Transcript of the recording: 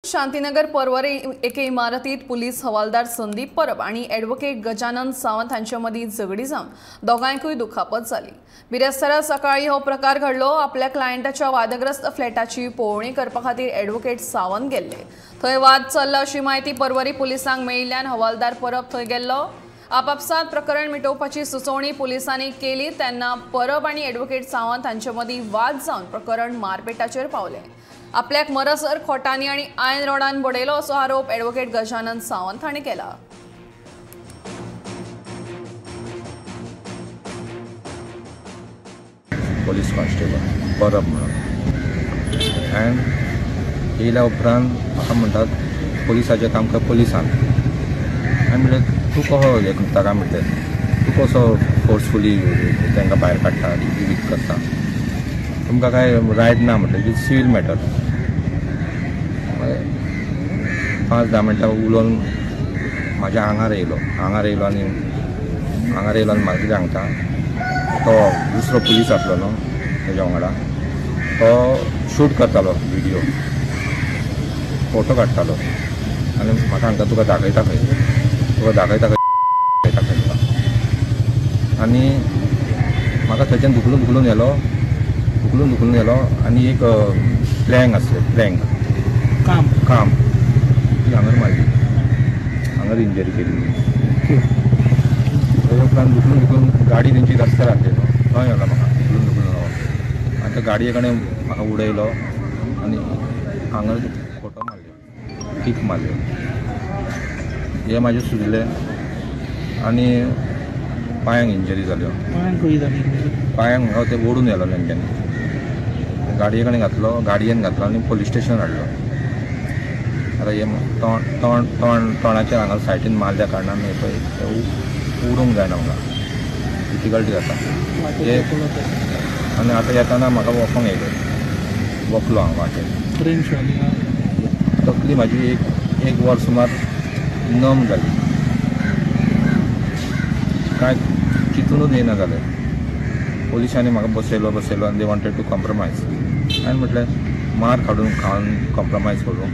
शांतीनगर परवरे एके इमारतीत पोलीस हवालदार संदीप परब आणि ॲडव्होकेट गजानन सावंत हांच्या मदीं झगडी जावन दोगांयकूय दुखापत जाली। बिरेस्तारा सकाळी हो प्रकार घडलो। आपल्या क्लायंटाच्या वादग्रस्त फ्लॅटाची पळोवणी करपा खातीर ॲडव्होकेट सावंत गेल्ले। थंय वाद चल्ला अशी माहिती परवरी पुलिसांक मेळिल्ल्यान हवालदार परब थंय गेल्लो। आपापसात प्रकरण मिटोवपाची सुचोवणी पुलिसांनी केली तेन्ना परब आणि ॲडव्होकेट सावंत हांचे मदीं वाद जावन प्रकरण मारपेटाचेर पावलें। आपल्याक मरसर खोटांनी आणि आयन रोडान बडयलो असो आरोप ॲडव्होकेट गजानन सावंत हांणी केला। पोलीस कॉन्स्टेबल परब म्हणून एंड येयल्या उपरांत म्हाका म्हणटात पोलिसाचें काम कर पुलिसान। हांवें म्हणलें तूं कसो हें करता काय म्हणलें, तूं कसो फोर्सफुली तांकां भायर काडटा वीक करता, तुमकां काय रायट ना म्हटलें, इट्स सिवील मॅटर। 5-10 मिनटां उलोवन म्हाज्या आंगार येयलो आनी म्हाका कितें सांगता, तो दुसरो पुलीस आसलो न्हू तेज्या वांगडा, तो शूट करतालो विडियो, फोटो काडटालो आनी म्हाका सांगता तुका दाखयता खंय आनी म्हाका थंयच्यान धुकलून येलो आनी एक प्लँक आसलें, प्लँक काम ती हांगर मारली, हांगर इंजरी केली। तेज्या उपरांत धुकलून गाडी तेंची रस्त्यार आहली न्हू, थंय येलो म्हाका धुकलून आनी त्या गाडये कडेन म्हाका उडयलो आनी हांगर फोटो मारल्यो, किक मारल्यो। हे म्हाजें सुजलें आनी पांयांक इंजरी जाल्यो। पांयांक म्हाका ते ओडून येलो तेंच्यांनी, गाडयेन घातलो आनी पुलीस स्टेशन हाडलो। आतां हे तोंडाचेर हांगा सायटीन मारल्या कारणान हे पळय उडोवंक जायना म्हाका, डिफिकल्टी जाता हे। आनी आतां येताना म्हाका वोसोंक येयलो, वखलो हांव मातशें, तकली म्हाजी एक वर सुमार नम जाली, कांय चिंतूनच येना जालें। पुलिसांनी म्हाका बसयलो आनी दे वॉन्टेड टू कॉम्प्रमायज। हांवें म्हटलें मार खावन कॉम्प्रमायज करूं।